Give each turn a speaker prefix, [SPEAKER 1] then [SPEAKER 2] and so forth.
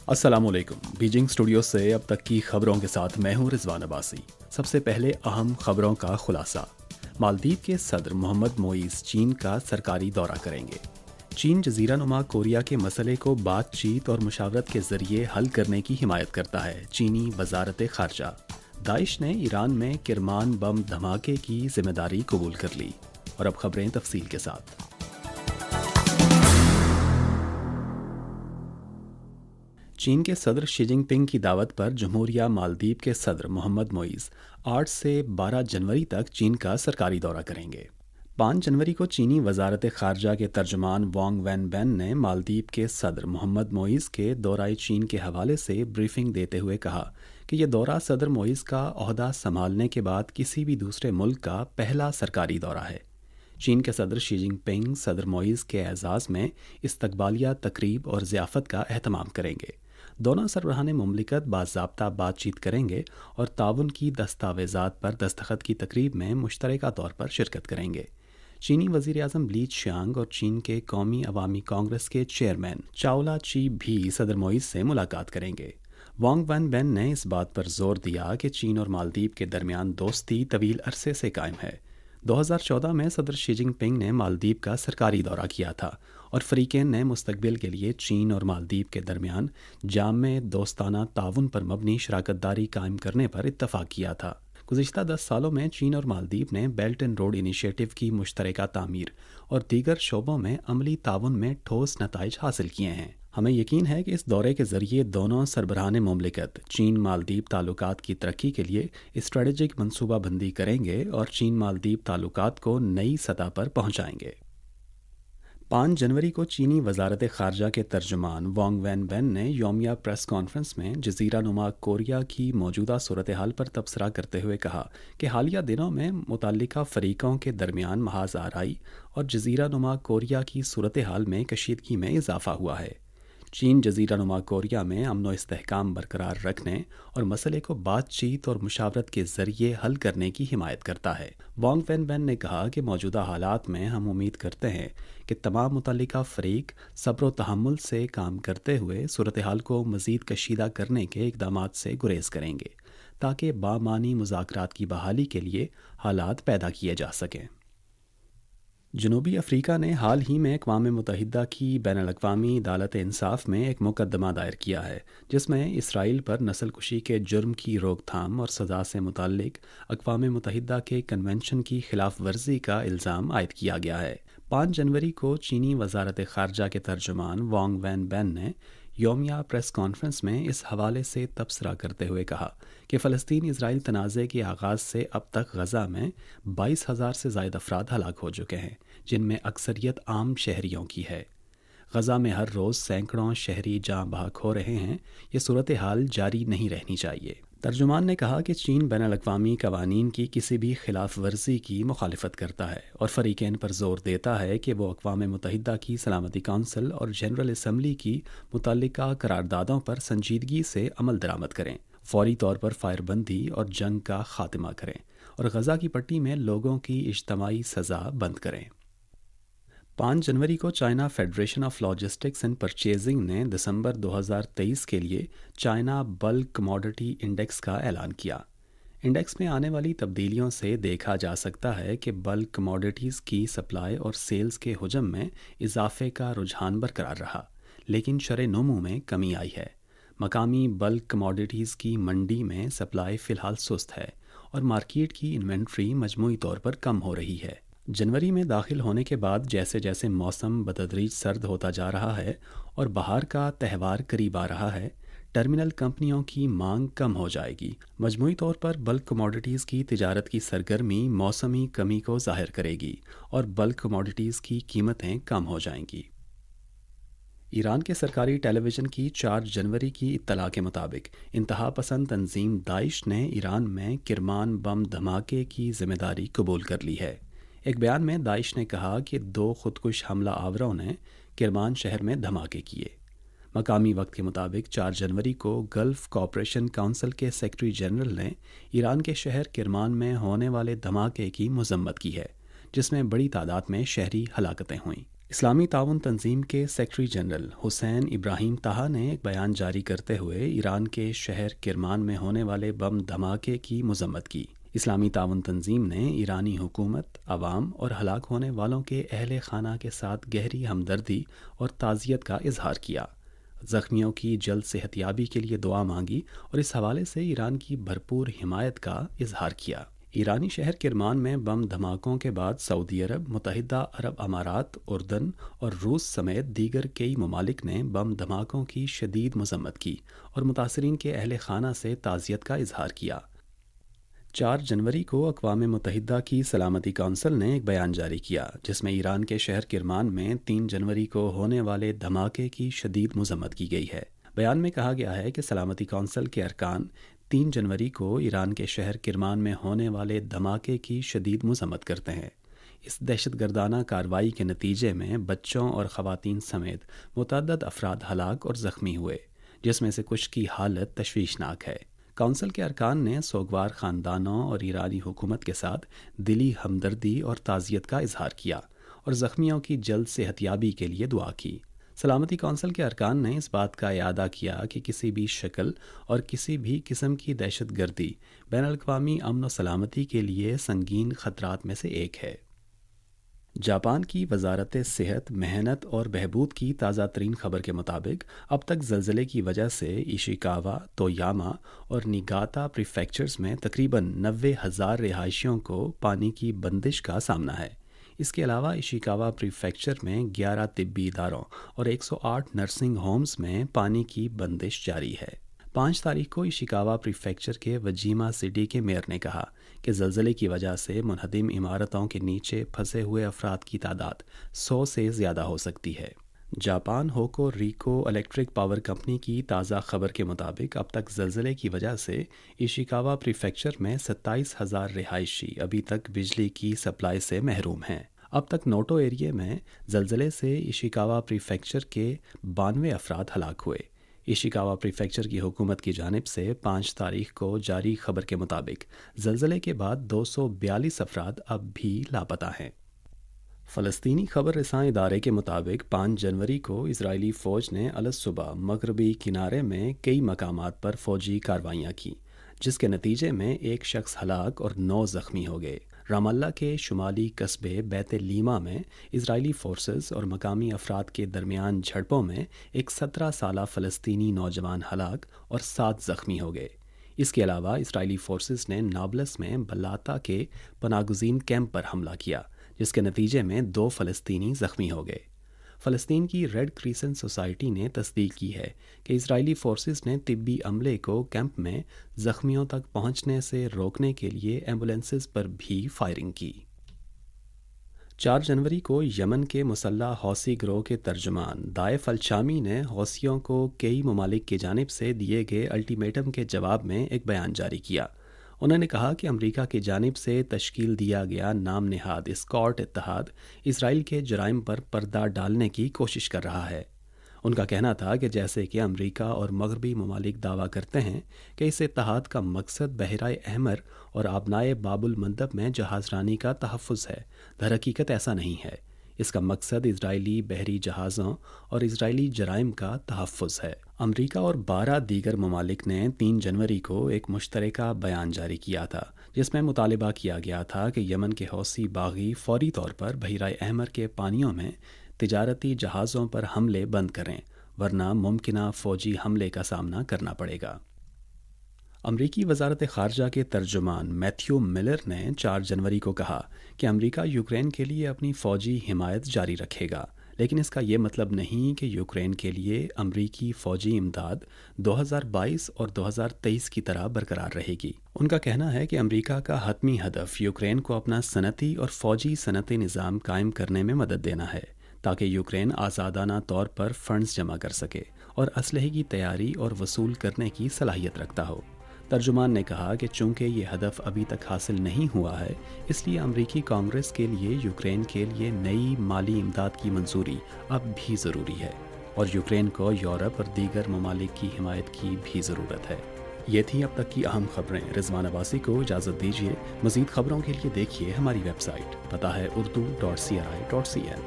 [SPEAKER 1] अस्सलाम वालेकुम। Beijing studio से अब तक की खबरों के साथ मैं हूं रिजवान अब्बासी। सबसे पहले अहम खबरों का खुलासा। मालदीव के सदर मोहम्मद मोईस चीन का सरकारी दौरा करेंगे। चीन जजीरा नुमा कोरिया के मसले को बातचीत और मुशावरत के जरिए हल करने की हिमायत करता है, चीनी वजारत खारजा। दाइश ने ईरान में किरमान बम धमाके की जिम्मेदारी कबूल कर ली। और अब खबरें तफसील के साथ। चीन के सदर शी जिनपिंग की दावत पर जमहूरिया मालदीव के सदर मोहम्मद मोईस 8 से 12 जनवरी तक चीन का सरकारी दौरा करेंगे। 5 जनवरी को चीनी वजारत खारजा के तर्जुमान वांग वेनबेन ने मालदीव के सदर मोहम्मद मोईस के दौराए चीन के हवाले से ब्रीफिंग देते हुए कहा कि यह दौरा सदर मोईस का ओहदा संभालने के बाद किसी भी दूसरे मुल्क का पहला सरकारी दौरा है। चीन के सदर शी जिनपिंग सदर मोईस के एजाज़ में इस्तकबालिया तकरीब और ज़ियाफ़त का एहतमाम करेंगे। दोनों सरबराहान मुमलिकत बाज़ाब्ता बातचीत करेंगे और ताउन की दस्तावेज़ात पर दस्तखत की तकरीब में मुश्तरका तौर पर शिरकत करेंगे। चीनी वज़ीर आज़म ली शियांग और चीन के कौमी अवामी कांग्रेस के चेयरमैन चाओला ची भी सदर मोईस से मुलाकात करेंगे। वांग वेनबेन ने इस बात पर जोर दिया कि चीन और मालदीव के दरमियान दोस्ती तवील अरसे से कायम है। 2014 में सदर शी जिनपिंग ने मालदीव का सरकारी दौरा किया था और फरीकेन ने मुस्तकबिल के लिए चीन और मालदीव के दरमियान जामे दोस्ताना ताउन पर मबनी शराकत दारी कायम करने पर इत्तफाक किया था। गुज़िश्ता 10 सालों में चीन और मालदीव ने बेल्ट एंड रोड इनिशिएटिव की मुश्तरका तामीर और दीगर शोबों में अमली ताउन में ठोस नताइज हासिल किए हैं। हमें यकीन है कि इस दौरे के ज़रिए दोनों सरबराहान मुमलिकत चीन मालदीव ताल्लुकात की तरक्की के लिए स्ट्रेटजिक मनसूबा बंदी करेंगे और चीन मालदीव ताल्लुकात को नई सतह पर पहुँचाएंगे। 5 जनवरी को चीनी वजारत खारजा के तर्जुमान वांग वेनबेन ने योमिया प्रेस कॉन्फ्रेंस में जजीरा नुमा कोरिया की मौजूदा सूरत हाल पर तबसरा करते हुए कहा कि हालिया दिनों में मुतल्लिका फरीकों के दरमियान महाज आराई और जजीरा नुमा कोरिया की सूरत हाल में कशीदगी में इजाफा हुआ है। चीन जजीरा नुमा कोरिया में अमन व इस्तेहकाम बरकरार रखने और मसले को बातचीत और मुशावरत के जरिए हल करने की हिमायत करता है। वांग वेनबेन ने कहा कि मौजूदा हालात में हम उम्मीद करते हैं कि तमाम मुतल्लिका फरीक सब्र व तहम्मुल से काम करते हुए सूरत हाल को मज़ीद कशीदा करने के इक़दामात से गुरेज करेंगे ताकि बामानी मुज़ाकरात की बहाली के लिए हालात पैदा किए जा सकें। जनूबी अफ्रीका ने हाल ही में अक़वाम मुत्तहिदा की बैनुल-अक़वामी अदालत इंसाफ में एक मुकदमा दायर किया है जिसमें इसराइल पर नस्ल कुशी के जुर्म की रोकथाम और सज़ा से मुताल्लिक अक़वाम मुत्तहिदा के कन्वेंशन की खिलाफ वर्जी का इल्ज़ाम आयद किया गया है। 5 जनवरी को चीनी वजारत खारजा के तर्जुमान वांग वेनबेन ने योमिया प्रेस कॉन्फ्रेंस में इस हवाले से तबसरा करते हुए कहा कि फ़लस्तीन इसराइल तनाज़े के आगाज़ से अब तक गज़ा में 22,000 से ज़ायद अफराद हलाक हो चुके हैं, जिनमें अक्सरियत आम शहरियों की है। गज़ा में हर रोज़ सैकड़ों शहरी जाँ बहक हो रहे हैं। ये सूरत हाल जारी नहीं रहनी चाहिए। तर्जुमान ने कहा कि चीन बैनुल-अक़वामी कवानीन की किसी भी खिलाफ वर्जी की मुखालिफत करता है और फरीकैन पर जोर देता है कि वो अक़वाम मुत्तहिदा की सलामती कौंसिल और जनरल असम्बली की मुतल्लिका करारदादों पर संजीदगी से अमल दरामद करें, फौरी तौर पर फायरबंदी और जंग का खात्मा करें और गज़ा की पट्टी में लोगों की इज्तमाई सज़ा बंद करें। 5 जनवरी को China federation of logistics and purchasing ने दिसंबर 2023 के लिए चाइना बल्क कमोडिटी इंडेक्स का ऐलान किया। इंडेक्स में आने वाली तब्दीलियों से देखा जा सकता है कि बल्क कमोडिटीज़ की सप्लाई और सेल्स के हुजम में इजाफे का रुझान बरकरार रहा, लेकिन शरह नमू में कमी आई है। मकामी बल्क कमोडिटीज़ की मंडी में सप्लाई फ़िलहाल सुस्त है और मार्केट की इन्वेंट्री मजमूई तौर पर कम हो रही है। जनवरी में दाखिल होने के बाद जैसे जैसे मौसम बतदरीज सर्द होता जा रहा है और बहार का त्यौहार करीब आ रहा है, टर्मिनल कंपनियों की मांग कम हो जाएगी। मजमूई तौर पर बल्क कमोडिटीज़ की तिजारत की सरगर्मी मौसमी कमी को ज़ाहिर करेगी और बल्क कमोडिटीज़ की कीमतें कम हो जाएंगी। ईरान के सरकारी टेलीविज़न की 4 जनवरी की इत्तला के मुताबिक इंतहा पसंद तंजीम दाइश ने ईरान में किरमान बम धमाके की जिम्मेदारी कबूल कर ली है। एक बयान में दाइश ने कहा कि 2 खुदकुश हमला आवरों ने किरमान शहर में धमाके किए। मकामी वक्त के मुताबिक 4 जनवरी को गल्फ़ कॉपरेशन काउंसिल के सेक्रेटरी जनरल ने ईरान के शहर किरमान में होने वाले धमाके की मजम्मत की है, जिसमें बड़ी तादाद में शहरी हलाकतें हुईं। اسلامی تعاون تنظیم کے سیکرٹری جنرل حسین ابراہیم طہا نے ایک بیان جاری کرتے ہوئے ایران کے شہر کرمان میں ہونے والے بم دھماکے کی مذمت کی۔ اسلامی تعاون تنظیم نے ایرانی حکومت، عوام اور ہلاک ہونے والوں کے اہل خانہ کے ساتھ گہری ہمدردی اور تعزیت کا اظہار کیا، زخمیوں کی جلد صحت یابی کے لیے دعا مانگی اور اس حوالے سے ایران کی بھرپور حمایت کا اظہار کیا۔ ایرانی شہر کرمان میں بم دھماکوں کے بعد سعودی عرب، متحدہ عرب امارات، اردن اور روس سمیت دیگر کئی ممالک نے بم دھماکوں کی شدید مذمت کی اور متاثرین کے اہل خانہ سے تعزیت کا اظہار کیا۔ 4 جنوری کو اقوام متحدہ کی سلامتی کونسل نے ایک بیان جاری کیا جس میں ایران کے شہر کرمان میں 3 جنوری کو ہونے والے دھماکے کی شدید مذمت کی گئی ہے۔ بیان میں کہا گیا ہے کہ سلامتی کونسل کے ارکان 3 جنوری کو ایران کے شہر کرمان میں ہونے والے دھماکے کی شدید مذمت کرتے ہیں۔ اس دہشت گردانہ کارروائی کے نتیجے میں بچوں اور خواتین سمیت متعدد افراد ہلاک اور زخمی ہوئے، جس میں سے کچھ کی حالت تشویشناک ہے۔ کونسل کے ارکان نے سوگوار خاندانوں اور ایرانی حکومت کے ساتھ دلی ہمدردی اور تعزیت کا اظہار کیا اور زخمیوں کی جلد صحت یابی کے لیے دعا کی۔ سلامتی کونسل کے ارکان نے اس بات کا اعادہ کیا کہ کسی بھی شکل اور کسی بھی قسم کی دہشت گردی بین الاقوامی امن و سلامتی کے لیے سنگین خطرات میں سے ایک ہے۔ جاپان کی وزارت صحت، محنت اور بہبود کی تازہ ترین خبر کے مطابق اب تک زلزلے کی وجہ سے ایشیکاوا، تویاما اور نیگاتا پریفیکچرز میں تقریباً 90,000 رہائشیوں کو پانی کی بندش کا سامنا ہے۔ اس کے علاوہ ایشیکاوا پریفیکچر میں 11 طبی اداروں اور 108 نرسنگ ہومز میں پانی کی بندش جاری ہے۔ 5 تاریخ کو ایشیکاوا پریفیکچر کے وجیما سٹی کے میئر نے کہا کہ زلزلے کی وجہ سے منہدم عمارتوں کے نیچے پھنسے ہوئے افراد کی تعداد 100 سے زیادہ ہو سکتی ہے۔ Japan Hokuriku electric power company کی تازہ خبر کے مطابق اب تک زلزلے کی وجہ سے ایشیکاوا پریفیکچر میں 27,000 رہائشی ابھی تک بجلی کی سپلائی سے محروم ہیں۔ اب تک نوٹو ایریے میں زلزلے سے ایشیکاوا پریفیکچر کے 92 افراد ہلاک ہوئے۔ ایشیکاوا پریفیکچر کی حکومت کی جانب سے 5 تاریخ کو جاری خبر کے مطابق زلزلے کے بعد 242 افراد اب بھی لاپتہ ہیں۔ فلسطینی خبر رساں ادارے کے مطابق 5 جنوری کو اسرائیلی فوج نے الصبح مغربی کنارے میں کئی مقامات پر فوجی کارروائیاں کیں، جس کے نتیجے میں ایک شخص ہلاک اور 9 زخمی ہو گئے۔ رام اللہ کے شمالی قصبے بیت لیما میں اسرائیلی فورسز اور مقامی افراد کے درمیان جھڑپوں میں ایک 17 سالہ فلسطینی نوجوان ہلاک اور 7 زخمی ہو گئے۔ اس کے علاوہ اسرائیلی فورسز نے نابلس میں بلاتا کے پناہ گزین کیمپ پر حملہ کیا، جس کے نتیجے میں 2 فلسطینی زخمی ہو گئے۔ فلسطین کی ریڈ کریسنٹ سوسائٹی نے تصدیق کی ہے کہ اسرائیلی فورسز نے طبی عملے کو کیمپ میں زخمیوں تک پہنچنے سے روکنے کے لیے ایمبولینسز پر بھی فائرنگ کی۔ 4 جنوری کو یمن کے مسلح حوثی گروہ کے ترجمان دائف الشامی نے حوثیوں کو کئی ممالک کی جانب سے دیے گئے الٹیمیٹم کے جواب میں ایک بیان جاری کیا۔ انہوں نے کہا کہ امریکہ کی جانب سے تشکیل دیا گیا نام نہاد اسکاٹ اتحاد اسرائیل کے جرائم پر پردہ ڈالنے کی کوشش کر رہا ہے۔ ان کا کہنا تھا کہ جیسے کہ امریکہ اور مغربی ممالک دعویٰ کرتے ہیں کہ اس اتحاد کا مقصد بحیرہ احمر اور آبنائے باب المندب میں جہاز رانی کا تحفظ ہے، در حقیقت ایسا نہیں ہے۔ اس کا مقصد اسرائیلی بحری جہازوں اور اسرائیلی جرائم کا تحفظ ہے۔ امریکہ اور 12 دیگر ممالک نے 3 جنوری کو ایک مشترکہ بیان جاری کیا تھا جس میں مطالبہ کیا گیا تھا کہ یمن کے حوثی باغی فوری طور پر بحیرہ احمر کے پانیوں میں تجارتی جہازوں پر حملے بند کریں، ورنہ ممکنہ فوجی حملے کا سامنا کرنا پڑے گا۔ امریکی وزارت خارجہ کے ترجمان میتھیو ملر نے 4 جنوری کو کہا کہ امریکہ یوکرین کے لیے اپنی فوجی حمایت جاری رکھے گا، لیکن اس کا یہ مطلب نہیں کہ یوکرین کے لیے امریکی فوجی امداد 2022 اور 2023 کی طرح برقرار رہے گی۔ ان کا کہنا ہے کہ امریکہ کا حتمی ہدف یوکرین کو اپنا صنعتی اور فوجی صنعتی نظام قائم کرنے میں مدد دینا ہے تاکہ یوکرین آزادانہ طور پر فنڈز جمع کر سکے اور اسلحے کی تیاری اور وصول کرنے کی صلاحیت رکھتا ہو۔ ترجمان نے کہا کہ چونکہ یہ ہدف ابھی تک حاصل نہیں ہوا ہے، اس لیے امریکی کانگریس کے لیے یوکرین کے لیے نئی مالی امداد کی منظوری اب بھی ضروری ہے اور یوکرین کو یورپ اور دیگر ممالک کی حمایت کی بھی ضرورت ہے۔ یہ تھی اب تک کی اہم خبریں۔ رضوان عباسی کو اجازت دیجیے۔ مزید خبروں کے لیے دیکھیے ہماری ویب سائٹ، پتہ ہے urdu.cri.cn۔